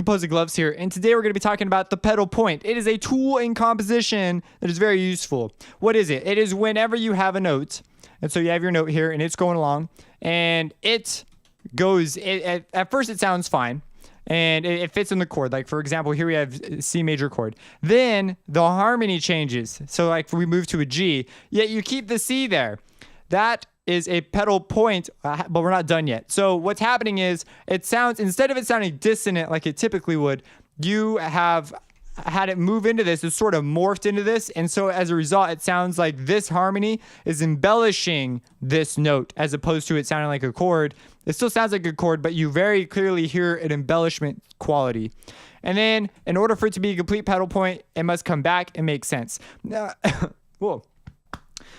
Composing Gloves here, and today we're going to be talking about the pedal point. It is a tool in composition that is very useful. What is it? It is whenever you have a note, and so you have your note here, and it's going along, and it goes, at first it sounds fine, and it fits in the chord. Like, for example, here we have C major chord. Then the harmony changes. So, like, we move to a G, yet you keep the C there. That is a pedal point, but we're not done yet. So what's happening is it sounds, instead of it sounding dissonant like it typically would, you have had it move into this. It's sort of morphed into this. And so as a result, it sounds like this harmony is embellishing this note as opposed to it sounding like a chord. It still sounds like a chord, but you very clearly hear an embellishment quality. And then in order for it to be a complete pedal point, it must come back and make sense. Whoa.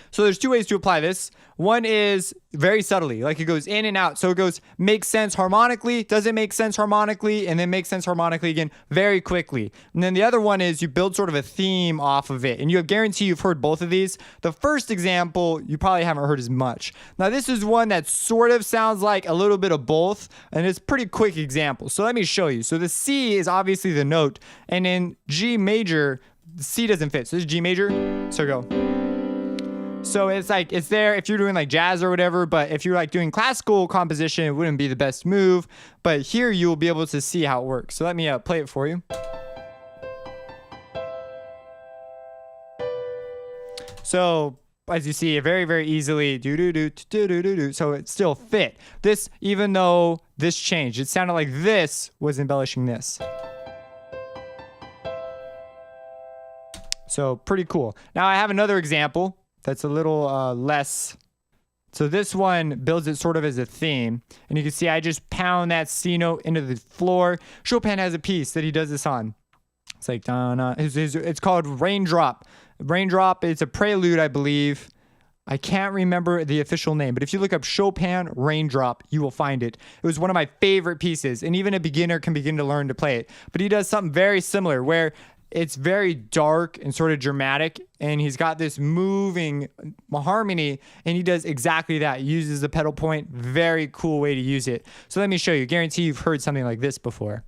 So there's two ways to apply this. One is very subtly, like it goes in and out. So it goes makes sense harmonically, doesn't make sense harmonically, and then makes sense harmonically again very quickly. And then the other one is you build sort of a theme off of it. And you guarantee you've heard both of these. The first example, you probably haven't heard as much. Now this is one that sort of sounds like a little bit of both, and it's a pretty quick example. So let me show you. So the C is obviously the note, and in G major, C doesn't fit. So this is G major, so go. So it's like, it's there if you're doing like jazz or whatever, but if you're like doing classical composition, it wouldn't be the best move. But here you will be able to see how it works. So let me play it for you. So as you see, it very, very easily do. So it still fit. This, even though this changed, it sounded like this was embellishing this. So pretty cool. Now I have another example that's a little less. So this one builds it sort of as a theme. And you can see I just pound that C note into the floor. Chopin has a piece that he does this on. It's like, it's called Raindrop. Raindrop, it's a prelude, I believe. I can't remember the official name, but if you look up Chopin Raindrop, you will find it. It was one of my favorite pieces, and even a beginner can begin to learn to play it. But he does something very similar where it's very dark and sort of dramatic, and he's got this moving harmony, and he does exactly that. He uses the pedal point. Very cool way to use it. So let me show you. Guarantee you've heard something like this before.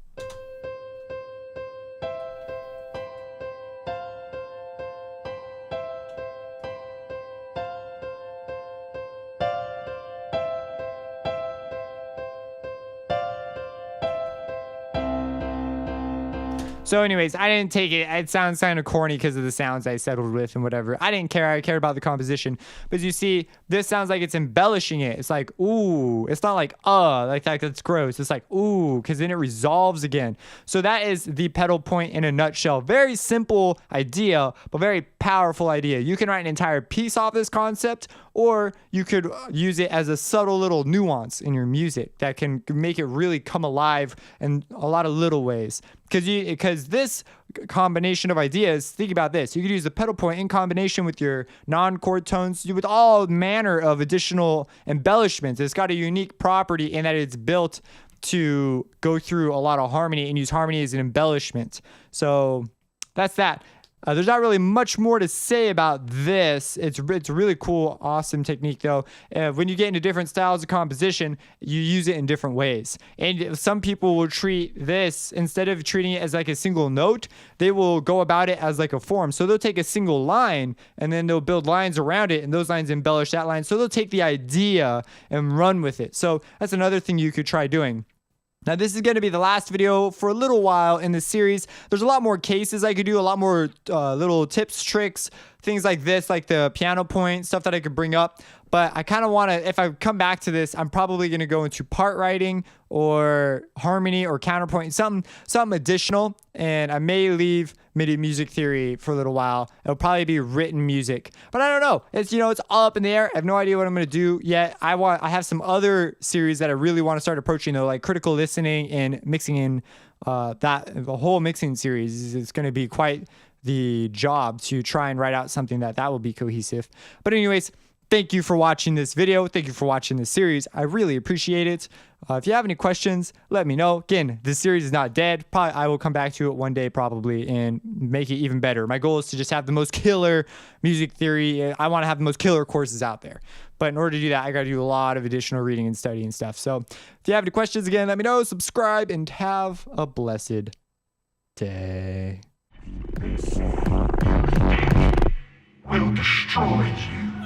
So anyways, I didn't take it. It sounds kind of corny because of the sounds I settled with and whatever. I didn't care. I cared about the composition. But as you see, this sounds like it's embellishing it. It's like, ooh. It's not like, like that's gross. It's like, ooh, because then it resolves again. So that is the pedal point in a nutshell. Very simple idea, but very powerful idea. You can write an entire piece off this concept, or you could use it as a subtle little nuance in your music that can make it really come alive in a lot of little ways. Because this combination of ideas, think about this. You could use the pedal point in combination with your non-chord tones, with all manner of additional embellishments. It's got a unique property in that it's built to go through a lot of harmony and use harmony as an embellishment. So that's that. There's not really much more to say about this. It's a really cool, awesome technique, though. When you get into different styles of composition, you use it in different ways. And some people will treat this, instead of treating it as like a single note, they will go about it as like a form. So they'll take a single line, and then they'll build lines around it, and those lines embellish that line. So they'll take the idea and run with it. So that's another thing you could try doing. Now, this is going to be the last video for a little while in this series. There's a lot more cases I could do, a lot more little tips, tricks, things like this, like the piano point, stuff that I could bring up. But I kind of want to, if I come back to this, I'm probably going to go into part writing or harmony or counterpoint, something additional. And I may leave MIDI music theory for a little while. It'll probably be written music, but I don't know. It's, it's all up in the air. I have no idea what I'm going to do yet. I have some other series that I really want to start approaching, though, like critical listening and mixing in the whole mixing series. It's going to be quite the job to try and write out something that will be cohesive. But anyways, thank you for watching this video. Thank you for watching this series. I really appreciate it. If you have any questions, let me know. Again, this series is not dead. Probably I will come back to it one day probably and make it even better. My goal is to just have the most killer music theory. I want to have the most killer courses out there. But in order to do that, I got to do a lot of additional reading and study and stuff. So if you have any questions, again, let me know. Subscribe and have a blessed day. Will destroy you.